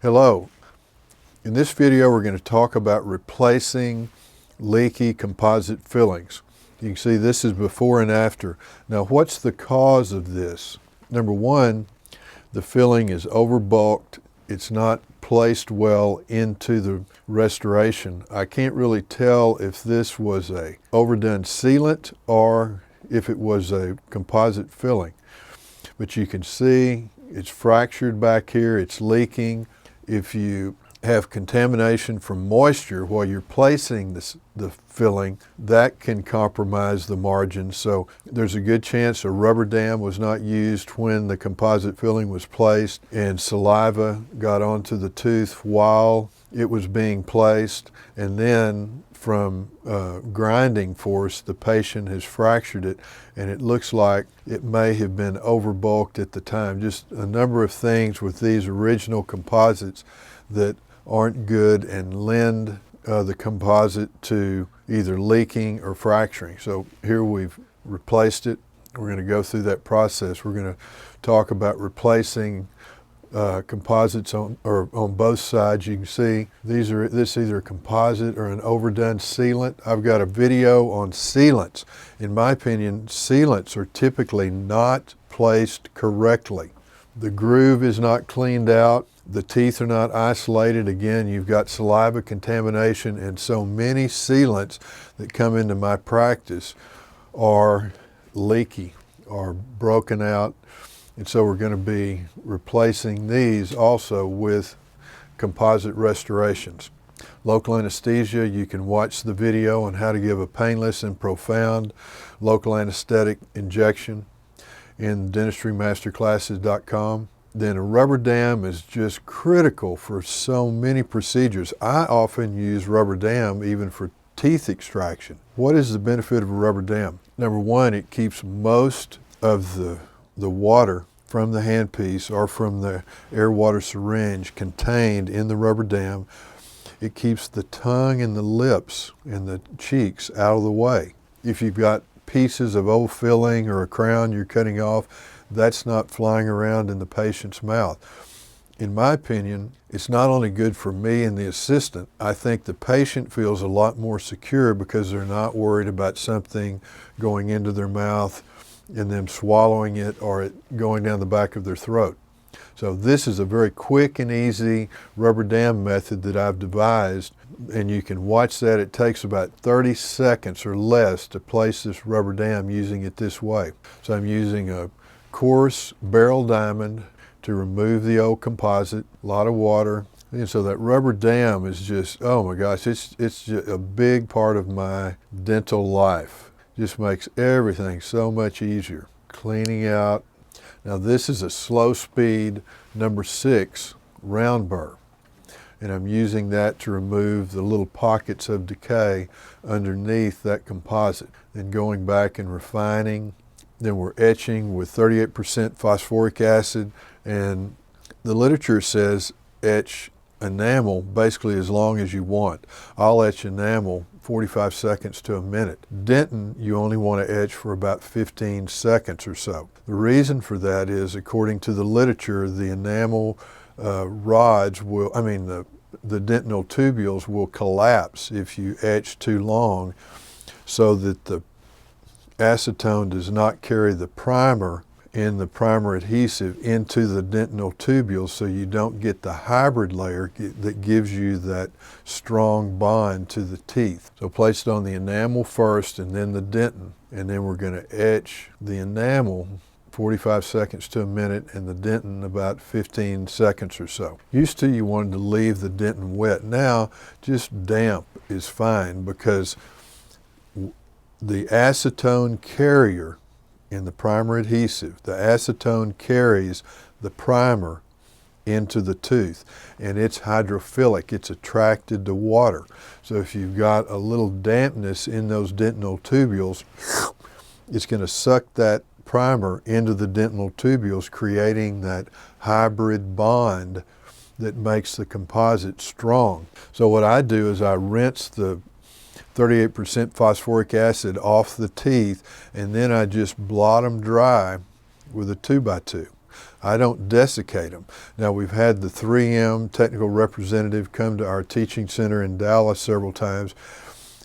Hello. In this video we're going to talk about replacing leaky composite fillings. You can see this is before and after. Now what's the cause of this? Number one, the filling is overbulked. It's not placed well into the restoration. I can't really tell if this was a overdone sealant or if it was a composite filling. But you can see it's fractured back here, it's leaking. If you have contamination from moisture while you're placing the filling, that can compromise the margin. So there's a good chance a rubber dam was not used when the composite filling was placed and saliva got onto the tooth while it was being placed, and then from grinding force the patient has fractured it, and it looks like it may have been overbulked at the time. Just a number of things with these original composites that aren't good and lend the composite to either leaking or fracturing. So here we've replaced it. We're going to go through that process. We're going to talk about replacing composites on both sides. You can see this is either a composite or an overdone sealant. I've got a video on sealants. In my opinion, sealants are typically not placed correctly. The groove is not cleaned out. The teeth are not isolated. Again, you've got saliva contamination, and so many sealants that come into my practice are leaky, are broken out. And so we're going to be replacing these also with composite restorations. Local anesthesia, you can watch the video on how to give a painless and profound local anesthetic injection in dentistrymasterclasses.com. Then a rubber dam is just critical for so many procedures. I often use rubber dam even for teeth extraction. What is the benefit of a rubber dam? Number one, it keeps most of the water from the handpiece or from the air water syringe contained in the rubber dam. It keeps the tongue and the lips and the cheeks out of the way. If you've got pieces of old filling or a crown you're cutting off, that's not flying around in the patient's mouth. In my opinion, it's not only good for me and the assistant, I think the patient feels a lot more secure because they're not worried about something going into their mouth and them swallowing it or it going down the back of their throat. So this is a very quick and easy rubber dam method that I've devised, and you can watch that. It takes about 30 seconds or less to place this rubber dam using it this way. So I'm using a coarse barrel diamond to remove the old composite, a lot of water. And so that rubber dam is just, oh my gosh, it's just a big part of my dental life. Just makes everything so much easier. Cleaning out. Now this is a slow speed number 6 round burr, and I'm using that to remove the little pockets of decay underneath that composite. Then going back and refining. Then we're etching with 38% phosphoric acid, and the literature says etch enamel basically as long as you want. I'll etch enamel 45 seconds to a minute. Dentin, you only want to etch for about 15 seconds or so. The reason for that is, according to the literature, the enamel rods will, the dentinal tubules will collapse if you etch too long, so that the acetone does not carry the primer and the primer adhesive into the dentinal tubules, so you don't get the hybrid layer that gives you that strong bond to the teeth. So place it on the enamel first and then the dentin, and then we're going to etch the enamel 45 seconds to a minute and the dentin about 15 seconds or so. Used to, you wanted to leave the dentin wet. Now just damp is fine, because the acetone carrier in the primer adhesive, the acetone carries the primer into the tooth, and it's hydrophilic. It's attracted to water. So if you've got a little dampness in those dentinal tubules, it's going to suck that primer into the dentinal tubules, creating that hybrid bond that makes the composite strong. So what I do is I rinse the 38% phosphoric acid off the teeth, and then I just blot them dry with a 2x2. I don't desiccate them. Now, we've had the 3M technical representative come to our teaching center in Dallas several times,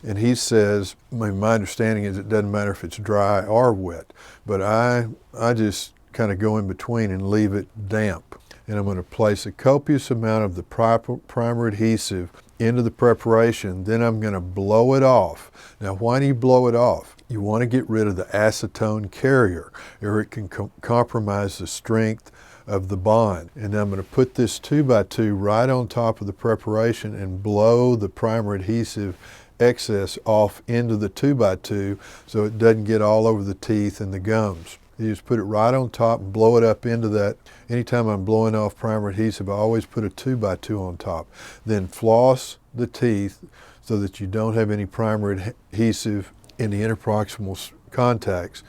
and he says, my understanding is it doesn't matter if it's dry or wet, but I just kind of go in between and leave it damp. And I'm going to place a copious amount of the primer adhesive into the preparation. Then I'm going to blow it off. Now, why do you blow it off? You want to get rid of the acetone carrier, or it can compromise the strength of the bond. And I'm going to put this 2x2 right on top of the preparation and blow the primer adhesive excess off into the 2x2 so it doesn't get all over the teeth and the gums. You just put it right on top and blow it up into that. Anytime I'm blowing off primer adhesive, I always put a 2x2 on top. Then floss the teeth so that you don't have any primer adhesive in the interproximal contacts.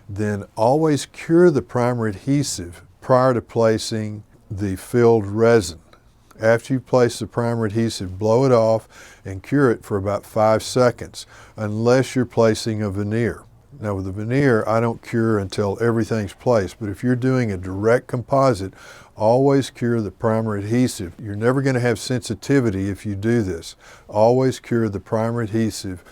Then always cure the primer adhesive prior to placing the filled resin. After you place the primer adhesive, blow it off and cure it for about 5 seconds, unless you're placing a veneer. Now, with the veneer, I don't cure until everything's placed, but if you're doing a direct composite, always cure the primer adhesive. You're never going to have sensitivity if you do this. Always cure the primer adhesive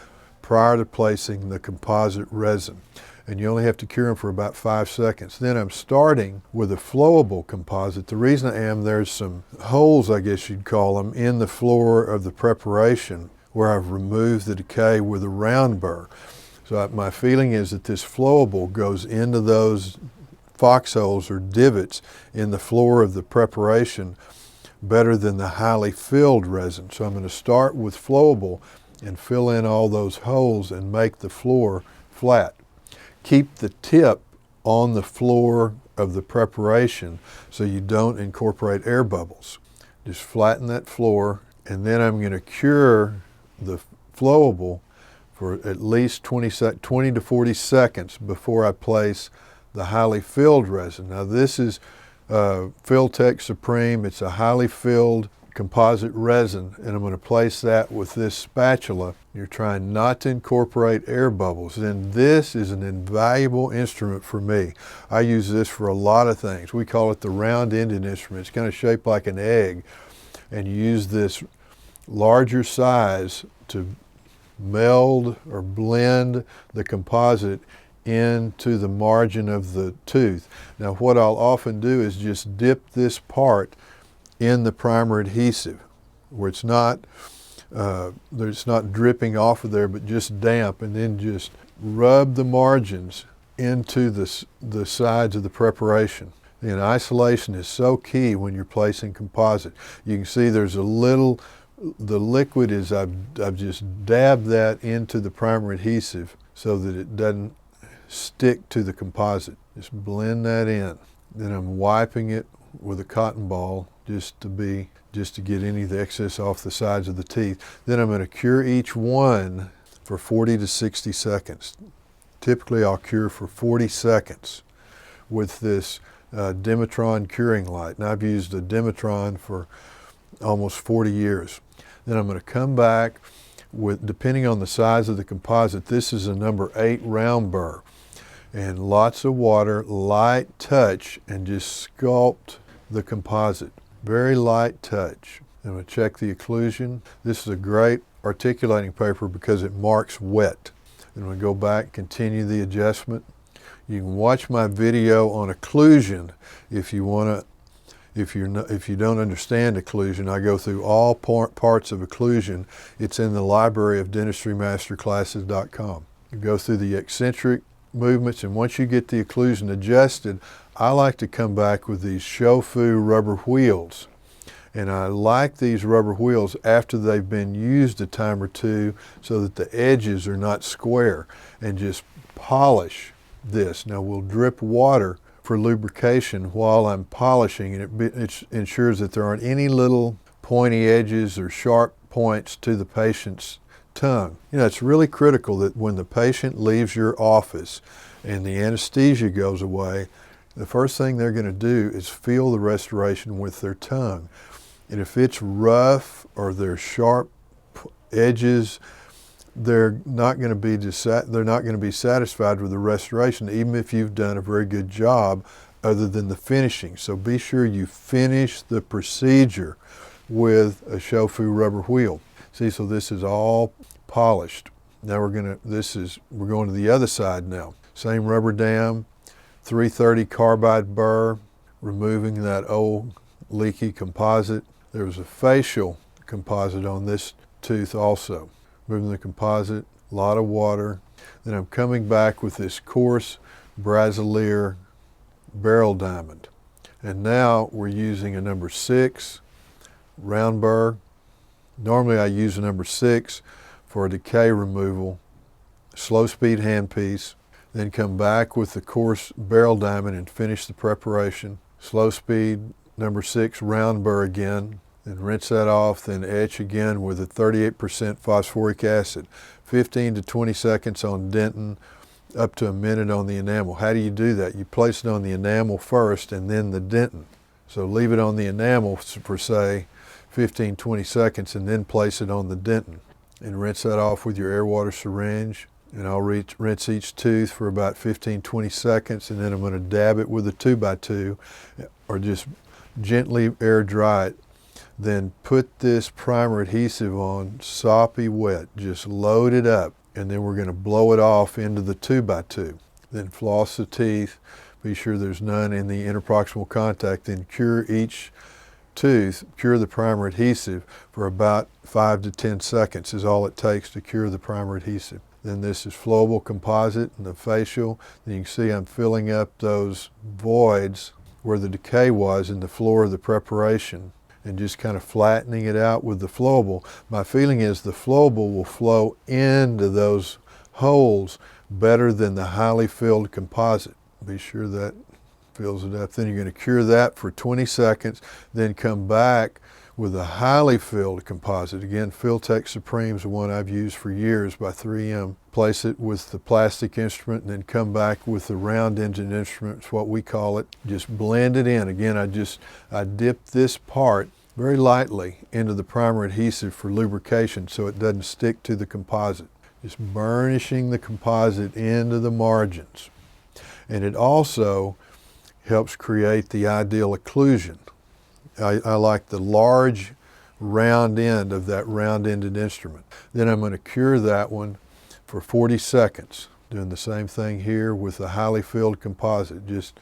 prior to placing the composite resin. And you only have to cure them for about 5 seconds. Then I'm starting with a flowable composite. The reason I am, there's some holes, I guess you'd call them, in the floor of the preparation where I've removed the decay with a round burr. So my feeling is that this flowable goes into those foxholes or divots in the floor of the preparation better than the highly filled resin. So I'm going to start with flowable and fill in all those holes and make the floor flat. Keep the tip on the floor of the preparation so you don't incorporate air bubbles. Just flatten that floor, and then I'm going to cure the flowable for at least 20 to 40 seconds before I place the highly filled resin. Now, this is Fill-Tech Supreme. It's a highly filled composite resin, and I'm going to place that with this spatula. You're trying not to incorporate air bubbles, and this is an invaluable instrument for me. I use this for a lot of things. We call it the round-ended instrument. It's kind of shaped like an egg, and you use this larger size to meld or blend the composite into the margin of the tooth. Now, what I'll often do is just dip this part in the primer adhesive where it's not dripping off of there, but just damp, and then just rub the margins into the sides of the preparation. And isolation is so key when you're placing composite. You can see there's a little, the liquid is, I've just dabbed that into the primer adhesive so that it doesn't stick to the composite. Just blend that in. Then I'm wiping it with a cotton ball just to get any of the excess off the sides of the teeth. Then I'm going to cure each one for 40 to 60 seconds. Typically I'll cure for 40 seconds with this Dimetron curing light. And I've used a Dimetron for almost 40 years. Then I'm going to come back with, depending on the size of the composite, this is a number 8 round burr. And lots of water, light touch, and just sculpt the composite. Very light touch. I'm going to check the occlusion. This is a great articulating paper because it marks wet. And I'm going to go back, continue the adjustment. You can watch my video on occlusion if you want to. If you don't understand occlusion, I go through all parts of occlusion. It's in the library of dentistrymasterclasses.com. You go through the eccentric movements, and once you get the occlusion adjusted, I like to come back with these Shofu rubber wheels. And I like these rubber wheels after they've been used a time or two so that the edges are not square, and just polish this. Now, we'll drip water for lubrication while I'm polishing, and it ensures that there aren't any little pointy edges or sharp points to the patient's tongue. You know, it's really critical that when the patient leaves your office and the anesthesia goes away, the first thing they're going to do is feel the restoration with their tongue. And if it's rough or there's sharp edges, they're not going to be satisfied with the restoration, even if you've done a very good job other than the finishing. So be sure you finish the procedure with a Shofu rubber wheel. See, so this is all polished. Now we're going to the other side now. Same rubber dam, 330 carbide burr, removing that old leaky composite. There was a facial composite on this tooth also. Moving the composite, a lot of water. Then I'm coming back with this coarse Brasileir barrel diamond. And now we're using a number 6 round burr. Normally I use a number 6 for a decay removal, slow speed handpiece, then come back with the coarse barrel diamond and finish the preparation. Slow speed number 6 round burr again, then rinse that off, then etch again with a 38% phosphoric acid. 15 to 20 seconds on dentin, up to a minute on the enamel. How do you do that? You place it on the enamel first and then the dentin. So leave it on the enamel for say 15-20 seconds and then place it on the dentin. And rinse that off with your air water syringe. And I'll rinse each tooth for about 15-20 seconds, and then I'm going to dab it with a 2x2 or just gently air dry it. Then put this primer adhesive on soppy wet, just load it up, and then we're going to blow it off into the 2x2. Then floss the teeth, be sure there's none in the interproximal contact, then cure each tooth, cure the primer adhesive for about 5 to 10 seconds is all it takes to cure the primer adhesive. Then this is flowable composite and the facial. Then you can see I'm filling up those voids where the decay was in the floor of the preparation and just kind of flattening it out with the flowable. My feeling is the flowable will flow into those holes better than the highly filled composite. Be sure that fills it up. Then you're going to cure that for 20 seconds, then come back with a highly filled composite. Again, Filtech Supreme is the one I've used for years by 3M. Place it with the plastic instrument and then come back with the round engine instrument, it's what we call it. Just blend it in. Again, I dip this part very lightly into the primer adhesive for lubrication so it doesn't stick to the composite. Just burnishing the composite into the margins. And it also helps create the ideal occlusion. I like the large round end of that round-ended instrument. Then I'm going to cure that one for 40 seconds. Doing the same thing here with the highly filled composite. Just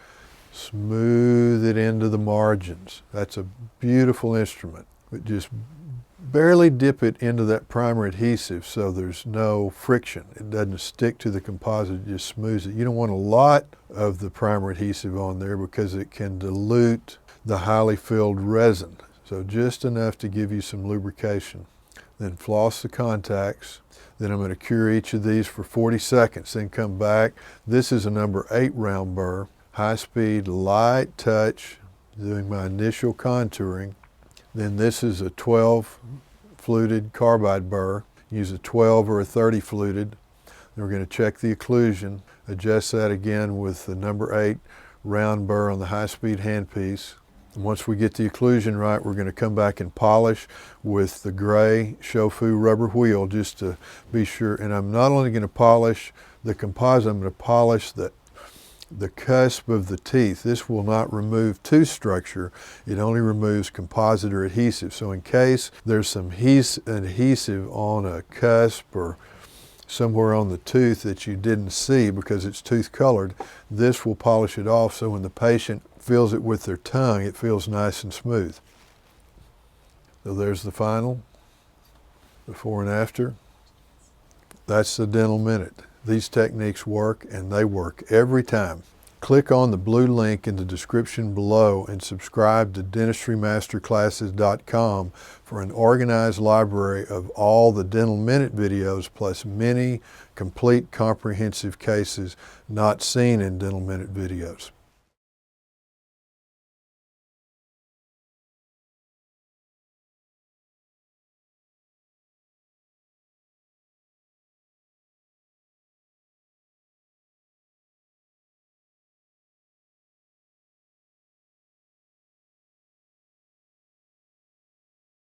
smooth it into the margins. That's a beautiful instrument. But just barely dip it into that primer adhesive so there's no friction. It doesn't stick to the composite, it just smooths it. You don't want a lot of the primer adhesive on there because it can dilute the highly filled resin. So just enough to give you some lubrication. Then floss the contacts. Then I'm going to cure each of these for 40 seconds. Then come back. This is a number 8 round burr. High speed, light touch, doing my initial contouring. Then this is a 12 fluted carbide burr. Use a 12 or a 30 fluted. Then we're going to check the occlusion. Adjust that again with the number 8 round burr on the high speed handpiece. Once we get the occlusion right, we're going to come back and polish with the gray Shofu rubber wheel just to be sure. And I'm not only going to polish the composite, I'm going to polish the cusp of the teeth. This will not remove tooth structure. It only removes composite or adhesive. So in case there's some adhesive on a cusp or somewhere on the tooth that you didn't see because it's tooth colored, this will polish it off so when the patient feels it with their tongue, it feels nice and smooth. So there's the final, before and after. That's the dental minute. These techniques work, and they work every time. Click on the blue link in the description below and subscribe to dentistrymasterclasses.com for an organized library of all the dental minute videos plus many complete comprehensive cases not seen in dental minute videos.